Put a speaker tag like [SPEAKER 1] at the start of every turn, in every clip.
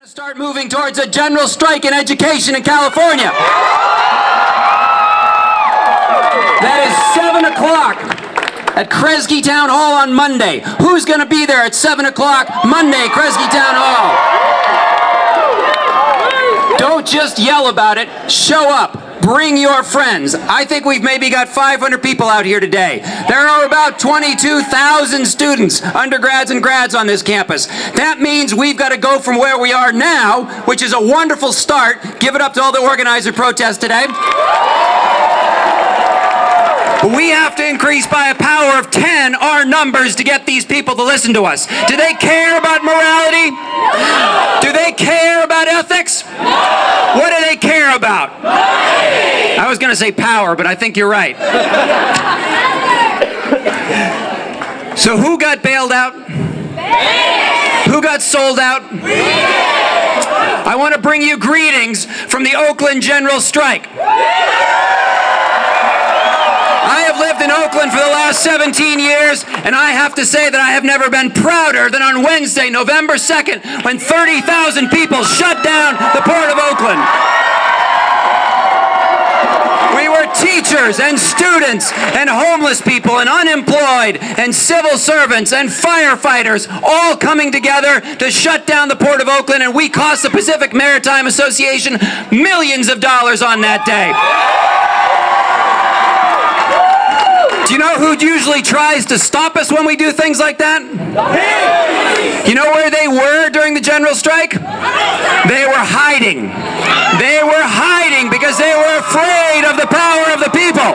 [SPEAKER 1] Start moving towards a general strike in education in California. That is 7 o'clock at Kresge Town Hall on Monday. Who's going to be there at 7 o'clock Monday, Kresge Town Hall? Don't just yell about it. Show up. Bring your friends. I think we've maybe got 500 people out here today. There are about 22,000 students, undergrads and grads on this campus. That means we've got to go from where we are now, which is a wonderful start. Give it up to all the organizer protests today. But we have to increase by a power of 10 our numbers to get these people to listen to us. Do they care about morality? No. Do they care about ethics? No. What do they care about? Money. I was going to say power, but I think you're right. So who got bailed out? Who got sold out? I want to bring you greetings from the Oakland General Strike. I have lived in Oakland for the last 17 years, and I have to say that I have never been prouder than on Wednesday, November 2nd, when 30,000 people shut down the Port of Oakland. We were teachers and students and homeless people and unemployed and civil servants and firefighters all coming together to shut down the Port of Oakland, and we cost the Pacific Maritime Association millions of dollars on that day. Do you know who usually tries to stop us when we do things like that? You know where they were during the general strike? They were hiding. They were hiding because they were afraid of the power of the people.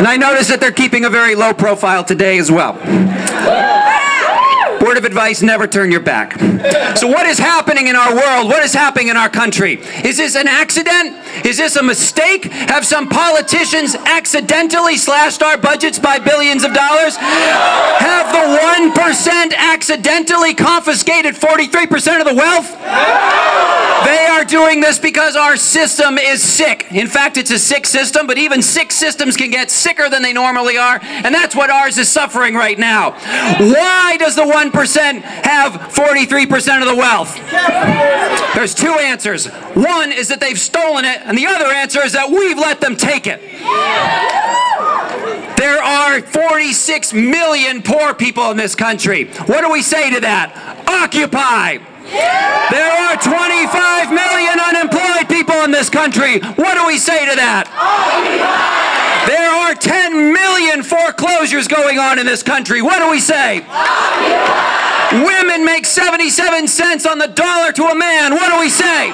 [SPEAKER 1] And I notice that they're keeping a very low profile today as well. Word of advice, never turn your back. So what is happening in our world? What is happening in our country? Is this an accident? Is this a mistake? Have some politicians accidentally slashed our budgets by billions of dollars? Have the 1% accidentally confiscated 43% of the wealth? They are doing this because our system is sick. In fact, it's a sick system, but even sick systems can get sicker than they normally are, and that's what ours is suffering right now. Why does the 1% have 43% of the wealth? There's two answers. One is that they've stolen it, and the other answer is that we've let them take it. There are 46 million poor people in this country. What do we say to that? Occupy! There are 25 million unemployed people in this country. What do we say to that? There are 10 million foreclosures going on in this country. What do we say? Women make 77 cents on the dollar to a man. What do we say?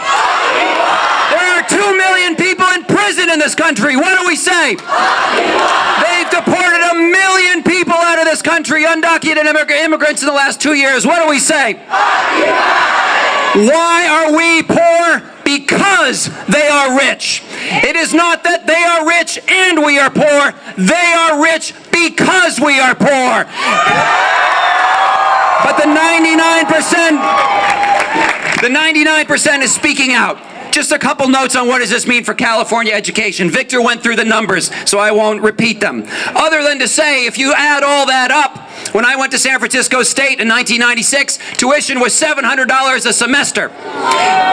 [SPEAKER 1] There are 2 million people in prison in this country. What do we say? They've deported 1 million people out of this country, undocumented immigrants in the last 2 years. What do we say? Why are we poor? Because they are rich. It is not that they are rich and we are poor. They are rich because we are poor. But the 99% is speaking out. Just a couple notes on what does this mean for California education. Victor went through the numbers, so I won't repeat them. Other than to say, if you add all that up, when I went to San Francisco State in 1996, tuition was $700 a semester.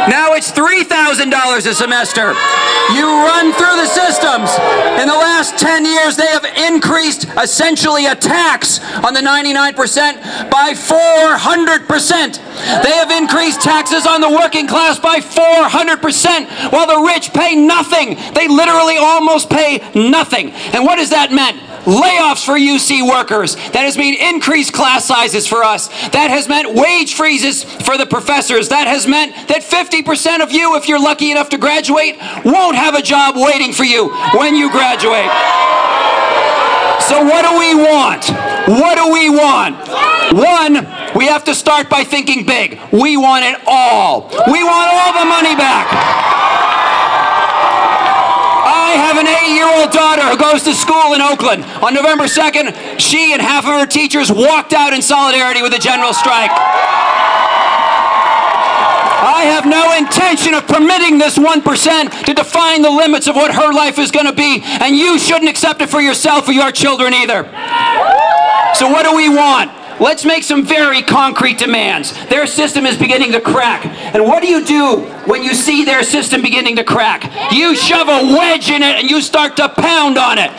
[SPEAKER 1] Now it's $3,000 a semester. You run through the systems. In the last 10 years, they have increased essentially a tax on the 99% by 400%. They have increased taxes on the working class by 400%, while the rich pay nothing. They literally almost pay nothing. And what has that meant? Layoffs for UC workers. That has meant increased class sizes for us. That has meant wage freezes for the professors. That has meant that 50% of you, if you're lucky enough to graduate, won't have a job waiting for you when you graduate. So what do we want? What do we want? One, we have to start by thinking big. We want it all. We want all the money back. I have an 8-year-old daughter who goes to school in Oakland. On November 2nd, she and half of her teachers walked out in solidarity with the general strike. I have no intention of permitting this 1% to define the limits of what her life is going to be, and you shouldn't accept it for yourself or your children either. So what do we want? let's make some very concrete demands. Their system is beginning to crack. And what do you do when you see their system beginning to crack? You shove a wedge in it and you start to pound on it.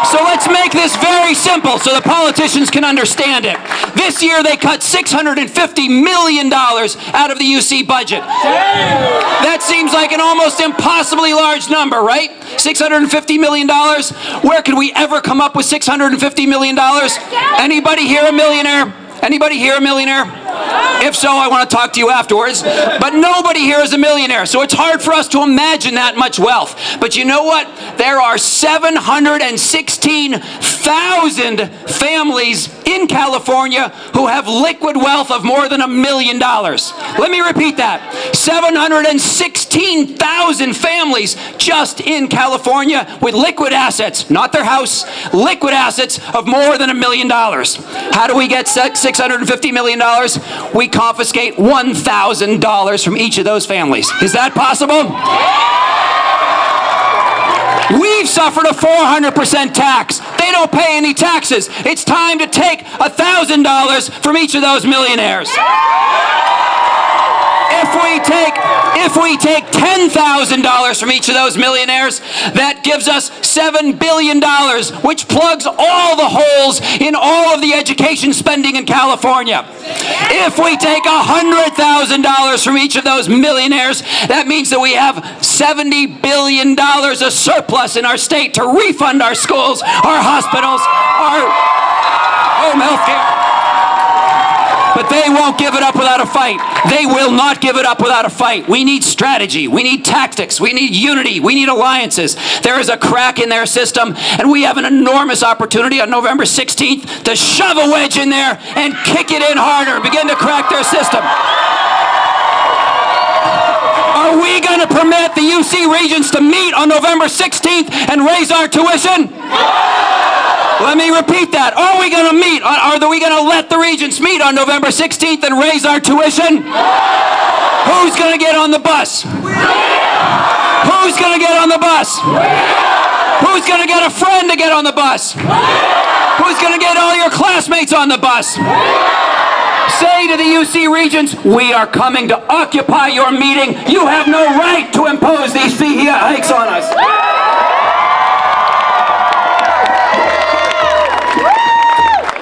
[SPEAKER 1] So let's make this very simple so the politicians can understand it. This year they cut $650 million out of the UC budget. That seems like an almost impossibly large number, right? $650 million? Where could we ever come up with $650 million? Anybody here a millionaire? Anybody here a millionaire? If so, I want to talk to you afterwards. But nobody here is a millionaire, so it's hard for us to imagine that much wealth. But you know what? There are 716,000 families in California who have liquid wealth of more than $1 million. Let me repeat that. 716,000 families just in California with liquid assets, not their house, liquid assets of more than $1 million. How do we get $650 million? We confiscate $1,000 from each of those families. Is that possible? We've suffered a 400% tax. They don't pay any taxes. It's time to take $1,000 from each of those millionaires. If we take $10,000 from each of those millionaires, that gives us $7 billion, which plugs all the holes in all of the education spending in California. If we take $100,000 from each of those millionaires, that means that we have $70 billion of surplus in our state to refund our schools, our hospitals, our home health care. But they won't give it up without a fight. They will not give it up without a fight. We need strategy. We need tactics. We need unity. We need alliances. There is a crack in their system, and we have an enormous opportunity on November 16th to shove a wedge in there and kick it in harder, begin to crack their system. Are we going to permit the UC Regents to meet on November 16th and raise our tuition? Let me repeat that. Are we going to meet? Are we going to let the Regents meet on November 16th and raise our tuition? Who's going to get on the bus? Who's going to get on the bus? Who's going to get a friend to get on the bus? Who's going to get all your classmates on the bus? Say to the UC Regents, we are coming to occupy your meeting. You have no right to impose these fee hikes on us.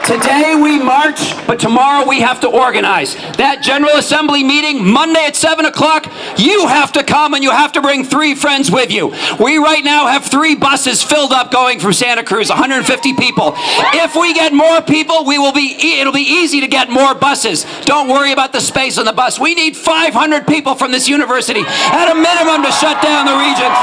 [SPEAKER 1] Today we march, but tomorrow we have to organize. That General Assembly meeting, Monday at 7 o'clock, you have to come and you have to bring 3 friends with you. We right now have 3 buses filled up going from Santa Cruz, 150 people. If we get more people, it'll be easy to get more buses. Don't worry about the space on the bus. We need 500 people from this university at a minimum to shut down the Regents.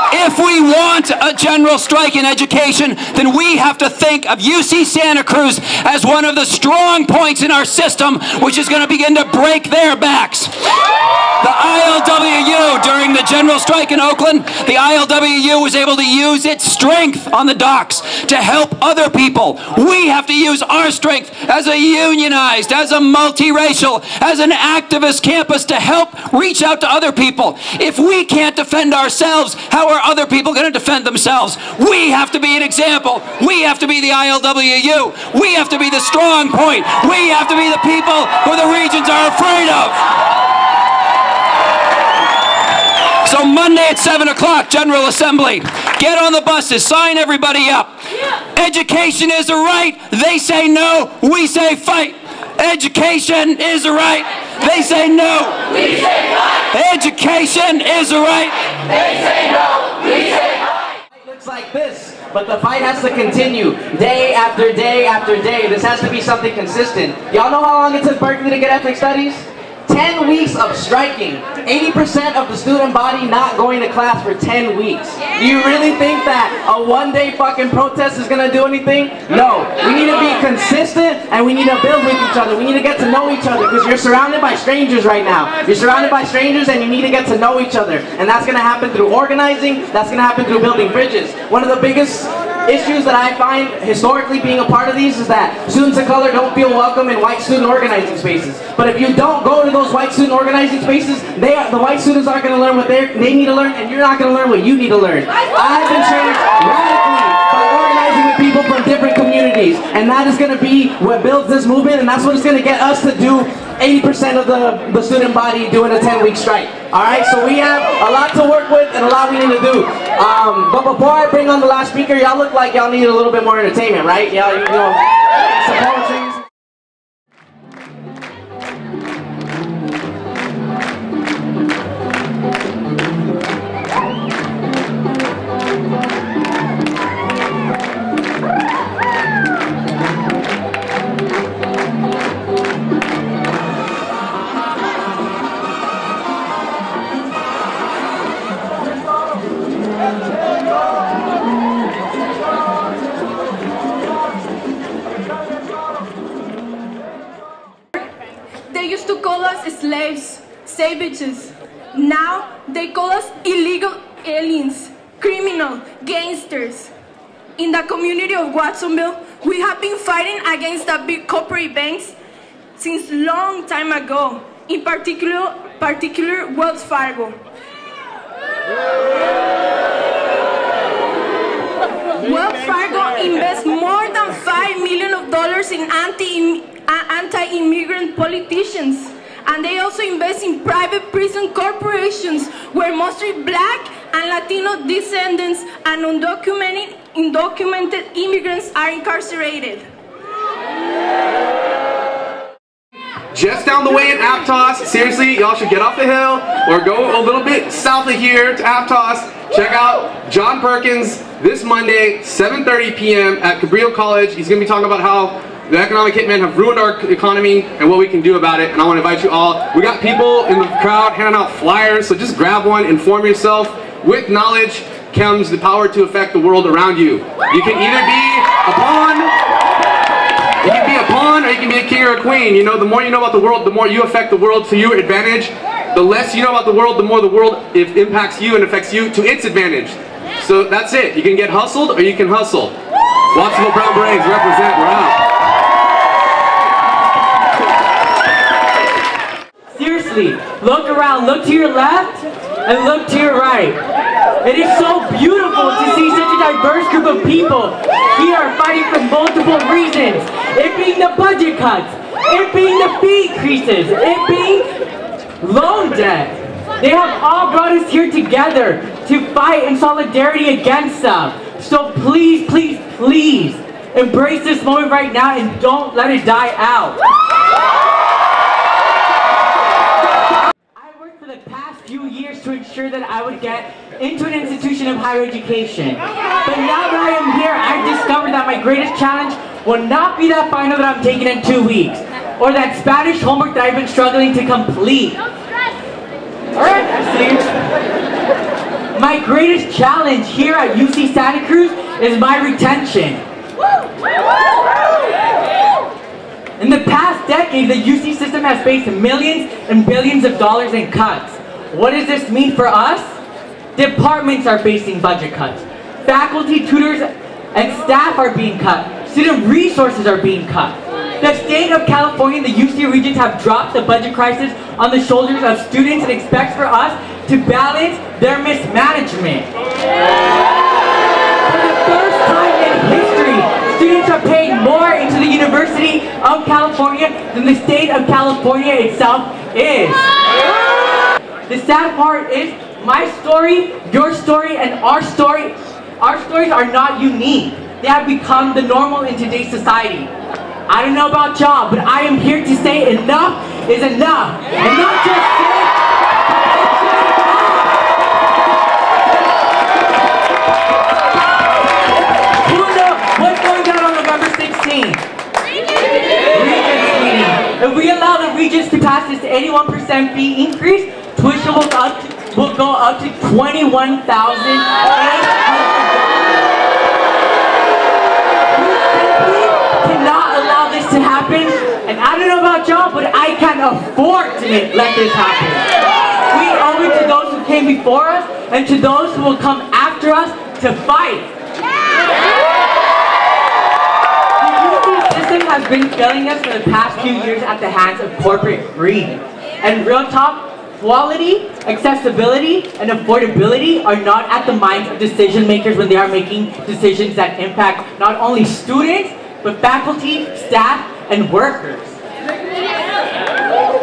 [SPEAKER 1] If we want a general strike in education, then we have to think of UC Santa Cruz as one of the strong points in our system, which is going to begin to break their backs. The ILWU, during the general strike in Oakland, the ILWU was able to use its strength on the docks to help other people. We have to use our strength as a unionized, as a multiracial, as an activist campus to help reach out to other people. If we can't defend ourselves, how are other people going to defend themselves? We have to be an example. We have to be the ILWU. We have to be the strong point. We have to be the people who the Regents are afraid of. So Monday at 7 o'clock, General Assembly. Get on the buses. Sign everybody up. Education is a right. They say no. We say fight. Education is a right. They say no. We say fight. Education is a right. They say no. We say fight.
[SPEAKER 2] It looks like this, but the fight has to continue day after day after day. This has to be something consistent. Y'all know how long it took Berkeley to get ethnic studies? 10 weeks of striking. 80% of the student body not going to class for 10 weeks. Do you really think that a one-day fucking protest is gonna do anything? No. We need to be consistent and we need to build with each other. We need to get to know each other because you're surrounded by strangers right now. You're surrounded by strangers and you need to get to know each other. And that's gonna happen through organizing, that's gonna happen through building bridges. One of the biggest issues that I find historically being a part of these is that students of color don't feel welcome in white student organizing spaces. But if you don't go to those white student organizing spaces, the white students aren't going to learn what they need to learn, and you're not going to learn what you need to learn. I've been changed radically people from different communities. And that is going to be what builds this movement, and that's what is going to get us to do 80% of the student body doing a 10-week strike. Alright, so we have a lot to work with and a lot we need to do. But before I bring on the last speaker, y'all look like y'all need a little bit more entertainment, right? Y'all, you know, some poetry.
[SPEAKER 3] They used to call us slaves, savages. Now they call us illegal aliens, criminal, gangsters. In the community of Watsonville, we have been fighting against the big corporate banks since long time ago, in particular Wells Fargo. Wells Fargo invests more than $5 million in anti-immigrant politicians, and they also invest in private prison corporations where mostly black and Latino descendants and undocumented immigrants are incarcerated.
[SPEAKER 4] Just down the way in Aptos, seriously, y'all should get off the hill or go a little bit south of here to Aptos. Check out John Perkins this Monday, 7:30 p.m. at Cabrillo College. He's going to be talking about how the economic hitmen have ruined our economy and what we can do about it. And I want to invite you all. We got people in the crowd handing out flyers, so just grab one, inform yourself. With knowledge comes the power to affect the world around you. You can either be a pawn, or you can be a king or a queen. You know, the more you know about the world, the more you affect the world to your advantage. The less you know about the world, the more the world impacts you and affects you to its advantage. So that's it. You can get hustled or you can hustle. Watsonville Brown Berets represent. We're out.
[SPEAKER 5] Seriously, look around, look to your left and look to your right. It is so beautiful to see such a diverse group of people here fighting for multiple reasons. It being the budget cuts, it being the fee increases, it being loan debt. They have all brought us here together to fight in solidarity against them. So please, please, please embrace this moment right now and don't let it die out. I worked for the past few years to ensure that I would get into an institution of higher education. But now that I am here, I've discovered that my greatest challenge will not be that final that I'm taking in 2 weeks, or that Spanish homework that I've been struggling to complete. Alright, I see. My greatest challenge here at UC Santa Cruz is my retention. In the past decade, the UC system has faced millions and billions of dollars in cuts. What does this mean for us? Departments are facing budget cuts. Faculty, tutors, and staff are being cut. Student resources are being cut. The state of California and the UC Regents have dropped the budget crisis on the shoulders of students and expects for us to balance their mismanagement. For the first time in history, students are paying more into the University of California than the state of California itself is. The sad part is, my story, your story, and our stories are not unique. They have become the normal in today's society. I don't know about y'all, but I am here to say enough is enough. And not just say, who knows what's going down on November 16th? Regents meeting. If we allow the Regents to pass this 81% fee increase, tuition will go up to $21,800. Cannot allow this to happen, and I don't know about y'all, but I can't afford to let this happen. We owe it to those who came before us and to those who will come after us to fight. The UC system has been failing us for the past few years at the hands of corporate greed. And real talk, Quality, accessibility, and affordability are not at the minds of decision makers when they are making decisions that impact not only students, but faculty, staff, and workers.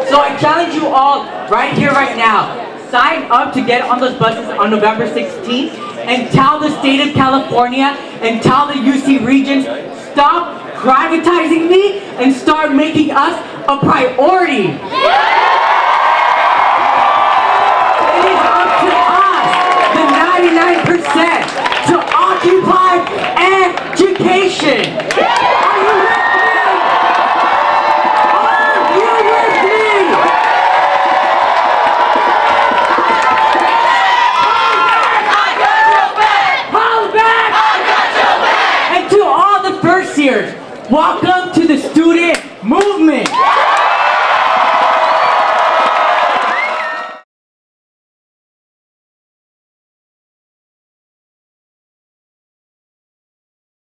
[SPEAKER 5] So I challenge you all right here, right now, sign up to get on those buses on November 16th and tell the state of California and tell the UC Regents, stop privatizing me and start making us a priority. It is up to us, the 99%, to occupy education. Are you with me? Are you with me? Hold back! And to all the first years, welcome to the student movement.